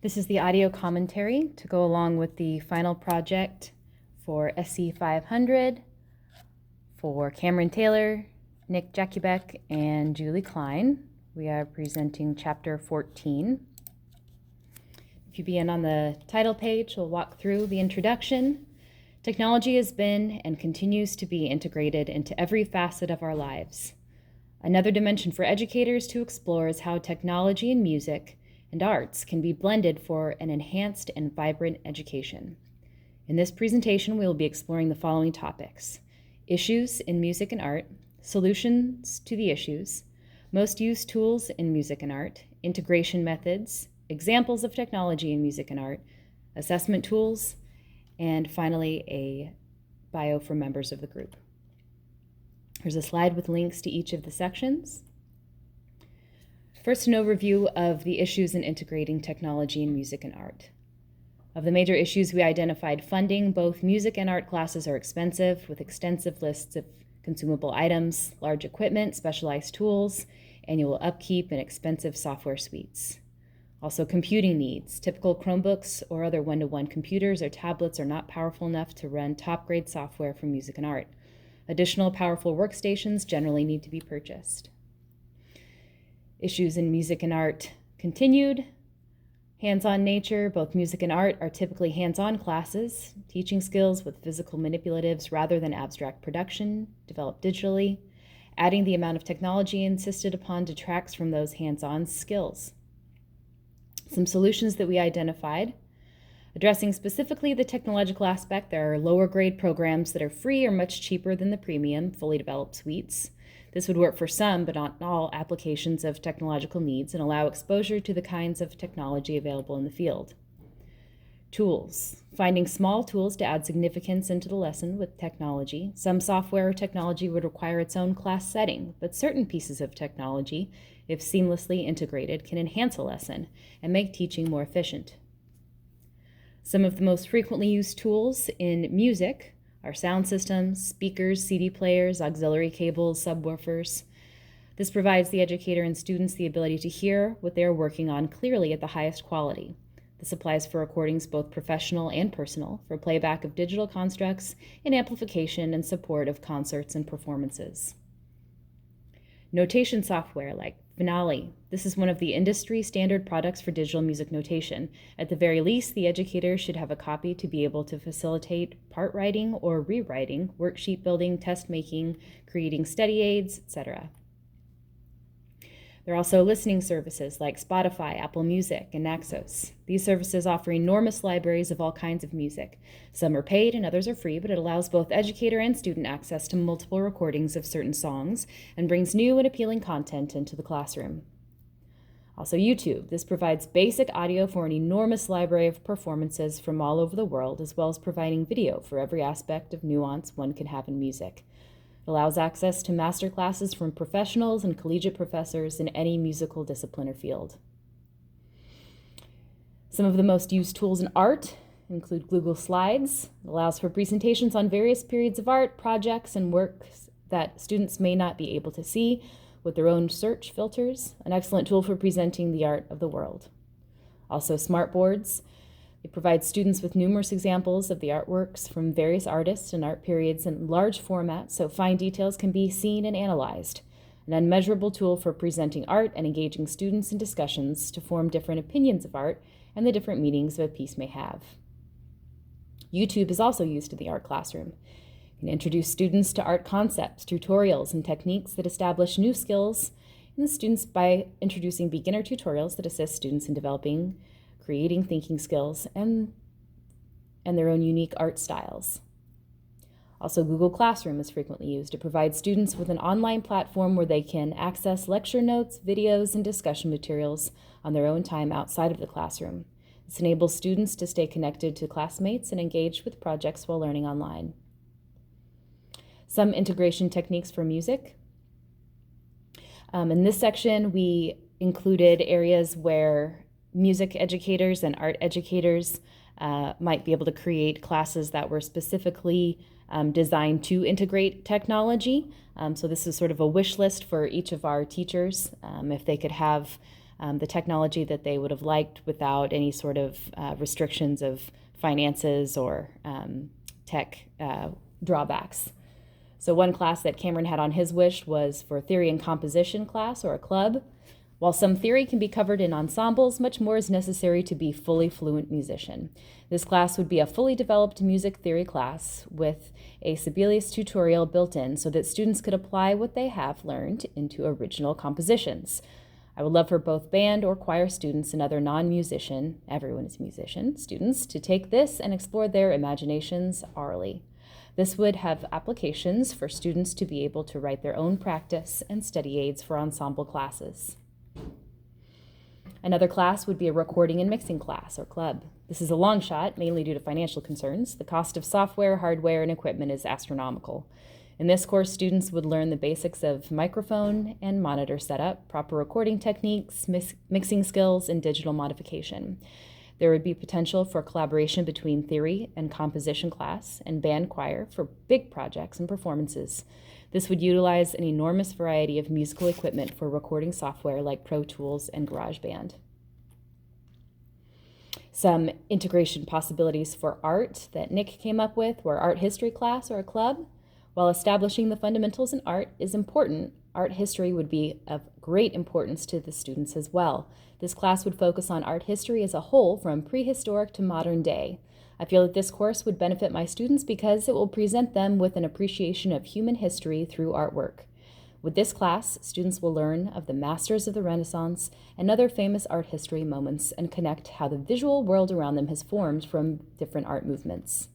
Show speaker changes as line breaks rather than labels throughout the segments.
This is the audio commentary to go along with the final project for SC 500 for Cameron Taylor, Nick Jakubek, and Julie Klein. We are presenting chapter 14. If you begin on the title page, we'll walk through the introduction. Technology has been and continues to be integrated into every facet of our lives. Another dimension for educators to explore is how technology and music and arts can be blended for an enhanced and vibrant education. In this presentation, we will be exploring the following topics: issues in music and art, solutions to the issues, most used tools in music and art, integration methods, examples of technology in music and art, assessment tools, and finally a bio for members of the group. Here's a slide with links to each of the sections. First, an overview of the issues in integrating technology in music and art. Of the major issues we identified, funding. Both music and art classes are expensive, with extensive lists of consumable items, large equipment, specialized tools, annual upkeep, and expensive software suites. Also, computing needs. Typical Chromebooks or other one-to-one computers or tablets are not powerful enough to run top-grade software for music and art. Additional powerful workstations generally need to be purchased. Issues in music and art continued. Hands-on nature. Both music and art are typically hands-on classes, teaching skills with physical manipulatives rather than abstract production, developed digitally. Adding the amount of technology insisted upon detracts from those hands-on skills. Some solutions that we identified. Addressing specifically the technological aspect, there are lower grade programs that are free or much cheaper than the premium, fully developed suites. This would work for some, but not all, applications of technological needs and allow exposure to the kinds of technology available in the field. Tools. Finding small tools to add significance into the lesson with technology. Some software or technology would require its own class setting, but certain pieces of technology, if seamlessly integrated, can enhance a lesson and make teaching more efficient. Some of the most frequently used tools in music are sound systems, speakers, CD players, auxiliary cables, subwoofers. This provides the educator and students the ability to hear what they are working on clearly at the highest quality. This applies for recordings both professional and personal, for playback of digital constructs, and amplification and support of concerts and performances. Notation software like Finale. This is one of the industry standard products for digital music notation. At the very least, the educator should have a copy to be able to facilitate part writing or rewriting, worksheet building, test making, creating study aids, etc. There are also listening services like Spotify, Apple Music, and Naxos. These services offer enormous libraries of all kinds of music. Some are paid and others are free, but it allows both educator and student access to multiple recordings of certain songs and brings new and appealing content into the classroom. Also, YouTube. This provides basic audio for an enormous library of performances from all over the world, as well as providing video for every aspect of nuance one can have in music. It allows access to master classes from professionals and collegiate professors in any musical discipline or field. Some of the most used tools in art include Google Slides. It allows for presentations on various periods of art, projects, and works that students may not be able to see with their own search filters, an excellent tool for presenting the art of the world. Also, smartboards. They provide students with numerous examples of the artworks from various artists and art periods in large formats, so fine details can be seen and analyzed. An unmeasurable tool for presenting art and engaging students in discussions to form different opinions of art and the different meanings a piece may have. YouTube is also used in the art classroom. It can introduce students to art concepts, tutorials, and techniques that establish new skills in the students by introducing beginner tutorials that assist students in developing creating thinking skills, and their own unique art styles. Also, Google Classroom is frequently used to provide students with an online platform where they can access lecture notes, videos, and discussion materials on their own time outside of the classroom. This enables students to stay connected to classmates and engaged with projects while learning online. Some integration techniques for music. In this section, we included areas where music educators and art educators might be able to create classes that were specifically designed to integrate technology. So this is sort of a wish list for each of our teachers. If they could have the technology that they would have liked without any sort of restrictions of finances or tech drawbacks. So one class that Cameron had on his wish was for theory and composition class or a club. While some theory can be covered in ensembles, much more is necessary to be fully fluent musician. This class would be a fully developed music theory class with a Sibelius tutorial built in so that students could apply what they have learned into original compositions. I would love for both band or choir students and other non-musician, everyone is musician, students to take this and explore their imaginations orally. This would have applications for students to be able to write their own practice and study aids for ensemble classes. Another class would be a recording and mixing class or club. This is a long shot, mainly due to financial concerns. The cost of software, hardware, and equipment is astronomical. In this course, students would learn the basics of microphone and monitor setup, proper recording techniques, mixing skills, and digital modification. There would be potential for collaboration between theory and composition class and band choir for big projects and performances. This would utilize an enormous variety of musical equipment for recording software like Pro Tools and GarageBand. Some integration possibilities for art that Nick came up with were art history class or a club. While establishing the fundamentals in art is important, art history would be of great importance to the students as well. This class would focus on art history as a whole from prehistoric to modern day. I feel that this course would benefit my students because it will present them with an appreciation of human history through artwork. With this class, students will learn of the masters of the Renaissance and other famous art history moments and connect how the visual world around them has formed from different art movements.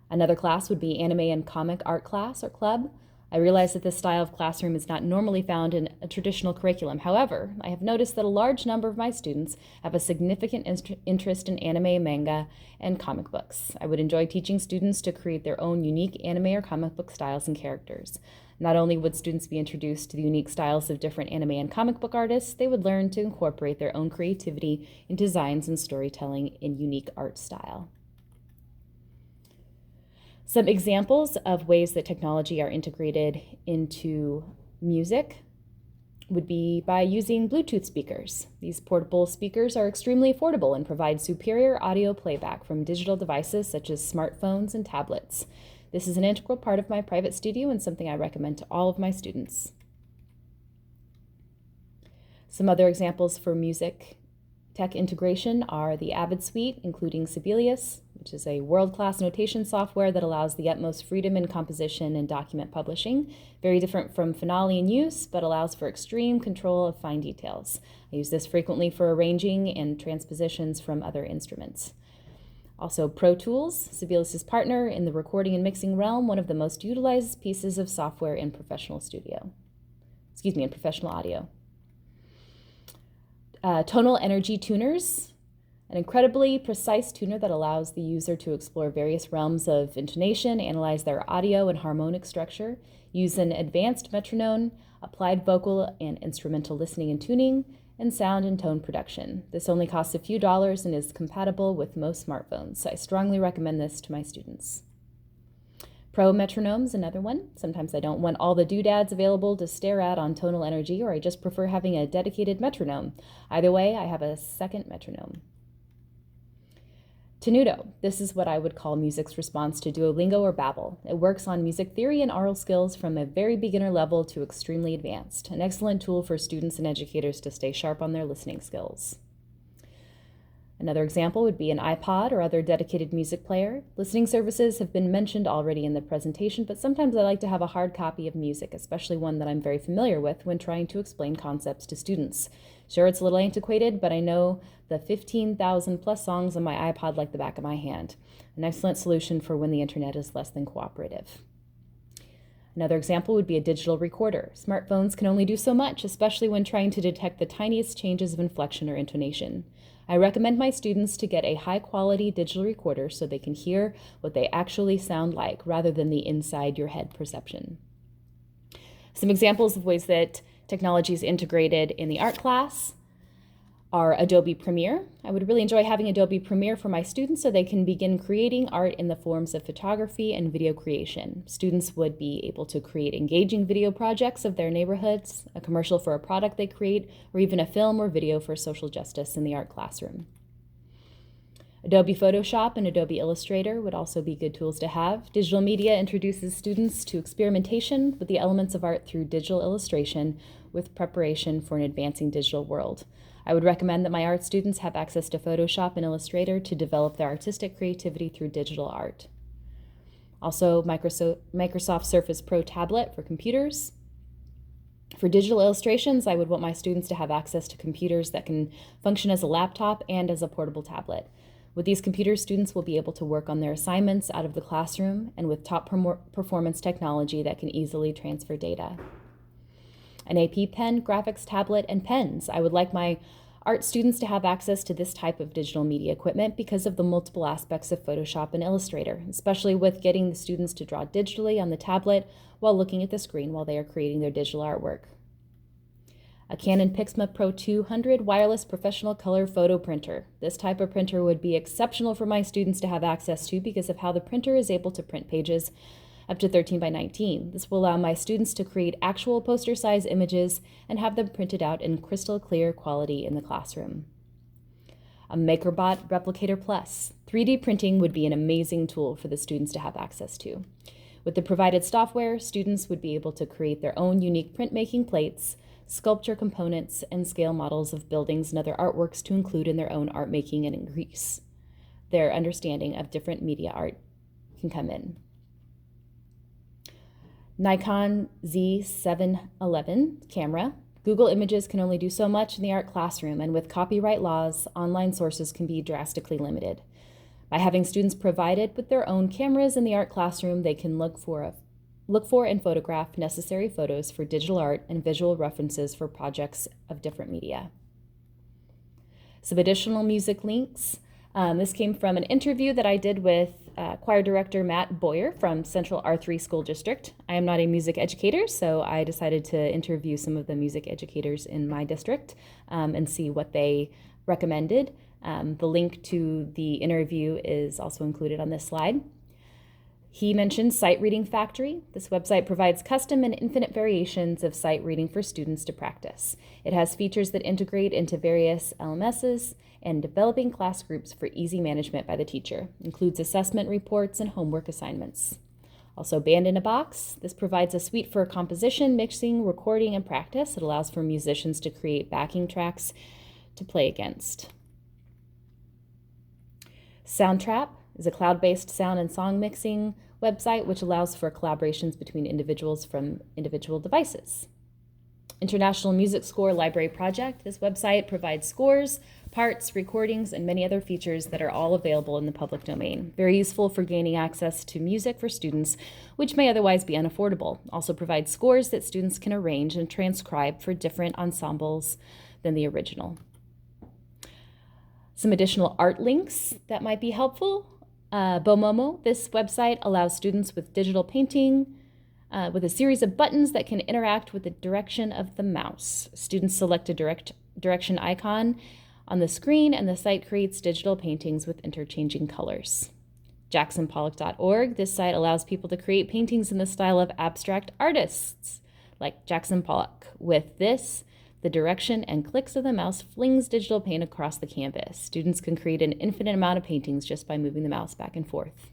Another class would be anime and comic art class or club. I realize that this style of classroom is not normally found in a traditional curriculum. However, I have noticed that a large number of my students have a significant interest in anime, manga, and comic books. I would enjoy teaching students to create their own unique anime or comic book styles and characters. Not only would students be introduced to the unique styles of different anime and comic book artists, they would learn to incorporate their own creativity in designs and storytelling in unique art style. Some examples of ways that technology are integrated into music would be by using Bluetooth speakers. These portable speakers are extremely affordable and provide superior audio playback from digital devices such as smartphones and tablets. This is an integral part of my private studio and something I recommend to all of my students. Some other examples for music tech integration are the Avid Suite, including Sibelius, which is a world-class notation software that allows the utmost freedom in composition and document publishing. Very different from Finale in use, but allows for extreme control of fine details. I use this frequently for arranging and transpositions from other instruments. Also, Pro Tools, Sibelius' partner in the recording and mixing realm, one of the most utilized pieces of software in professional audio. Tonal Energy Tuners, an incredibly precise tuner that allows the user to explore various realms of intonation, analyze their audio and harmonic structure, use an advanced metronome, applied vocal and instrumental listening and tuning, and sound and tone production. This only costs a few dollars and is compatible with most smartphones. I strongly recommend this to my students. Pro Metronome's another one. Sometimes I don't want all the doodads available to stare at on Tonal Energy, or I just prefer having a dedicated metronome. Either way, I have a second metronome. Tenuto. This is what I would call music's response to Duolingo or Babbel. It works on music theory and oral skills from a very beginner level to extremely advanced. An excellent tool for students and educators to stay sharp on their listening skills. Another example would be an iPod or other dedicated music player. Listening services have been mentioned already in the presentation, but sometimes I like to have a hard copy of music, especially one that I'm very familiar with when trying to explain concepts to students. Sure, it's a little antiquated, but I know the 15,000 plus songs on my iPod like the back of my hand. An excellent solution for when the internet is less than cooperative. Another example would be a digital recorder. Smartphones can only do so much, especially when trying to detect the tiniest changes of inflection or intonation. I recommend my students to get a high-quality digital recorder so they can hear what they actually sound like rather than the inside-your-head perception. Some examples of ways that technology is integrated in the art class are Adobe Premiere. I would really enjoy having Adobe Premiere for my students so they can begin creating art in the forms of photography and video creation. Students would be able to create engaging video projects of their neighborhoods, a commercial for a product they create, or even a film or video for social justice in the art classroom. Adobe Photoshop and Adobe Illustrator would also be good tools to have. Digital media introduces students to experimentation with the elements of art through digital illustration with preparation for an advancing digital world. I would recommend that my art students have access to Photoshop and Illustrator to develop their artistic creativity through digital art. Also, Microsoft Surface Pro tablet for computers. For digital illustrations, I would want my students to have access to computers that can function as a laptop and as a portable tablet. With these computers, students will be able to work on their assignments out of the classroom and with top performance technology that can easily transfer data. An AP pen, graphics tablet, and pens. I would like my art students to have access to this type of digital media equipment because of the multiple aspects of Photoshop and Illustrator, especially with getting the students to draw digitally on the tablet while looking at the screen while they are creating their digital artwork. A Canon PIXMA Pro 200 wireless professional color photo printer. This type of printer would be exceptional for my students to have access to because of how the printer is able to print pages up to 13 by 19. This will allow my students to create actual poster size images and have them printed out in crystal clear quality in the classroom. A MakerBot Replicator Plus. 3D printing would be an amazing tool for the students to have access to. With the provided software, students would be able to create their own unique printmaking plates, sculpture components, and scale models of buildings and other artworks to include in their own art making and increase their understanding of different media art can come in. Nikon Z711 camera. Google Images can only do so much in the art classroom, and with copyright laws, online sources can be drastically limited. By having students provided with their own cameras in the art classroom, they can look for and photograph necessary photos for digital art and visual references for projects of different media. Some additional music links. This came from an interview that I did with choir director Matt Boyer from Central R3 School District. I am not a music educator, so I decided to interview some of the music educators in my district and see what they recommended. The link to the interview is also included on this slide. He mentioned Sight Reading Factory. This website provides custom and infinite variations of sight reading for students to practice. It has features that integrate into various LMSs and developing class groups for easy management by the teacher. Includes assessment reports and homework assignments. Also, Band in a Box. This provides a suite for composition, mixing, recording, and practice. It allows for musicians to create backing tracks to play against. Soundtrap is a cloud-based sound and song mixing website which allows for collaborations between individuals from individual devices. International Music Score Library Project. This website provides scores, parts, recordings, and many other features that are all available in the public domain. Very useful for gaining access to music for students, which may otherwise be unaffordable. Also provides scores that students can arrange and transcribe for different ensembles than the original. Some additional art links that might be helpful. Bomomo, this website allows students with digital painting with a series of buttons that can interact with the direction of the mouse. Students select a direction icon on the screen and the site creates digital paintings with interchanging colors. JacksonPollock.org, this site allows people to create paintings in the style of abstract artists like Jackson Pollock. With this, the direction and clicks of the mouse flings digital paint across the canvas. Students can create an infinite amount of paintings just by moving the mouse back and forth.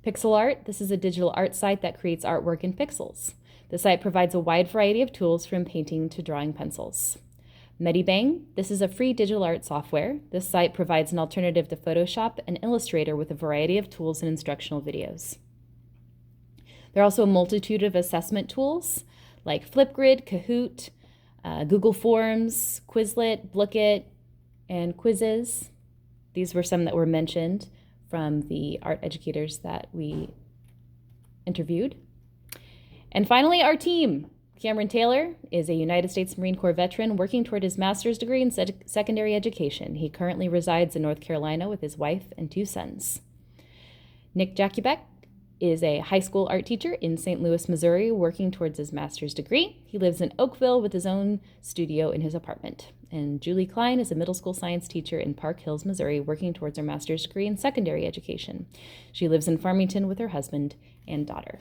Pixel Art, this is a digital art site that creates artwork in pixels. The site provides a wide variety of tools from painting to drawing pencils. Medibang, this is a free digital art software. This site provides an alternative to Photoshop and Illustrator with a variety of tools and instructional videos. There are also a multitude of assessment tools like Flipgrid, Kahoot, Google Forms, Quizlet, Blooket, and Quizzes. These were some that were mentioned from the art educators that we interviewed. And finally, our team. Cameron Taylor is a United States Marine Corps veteran working toward his master's degree in secondary education. He currently resides in North Carolina with his wife and 2 sons. Nick Jakubek is a high school art teacher in St. Louis, Missouri, working towards his master's degree. He lives in Oakville with his own studio in his apartment. And Julie Klein is a middle school science teacher in Park Hills, Missouri, working towards her master's degree in secondary education. She lives in Farmington with her husband and daughter.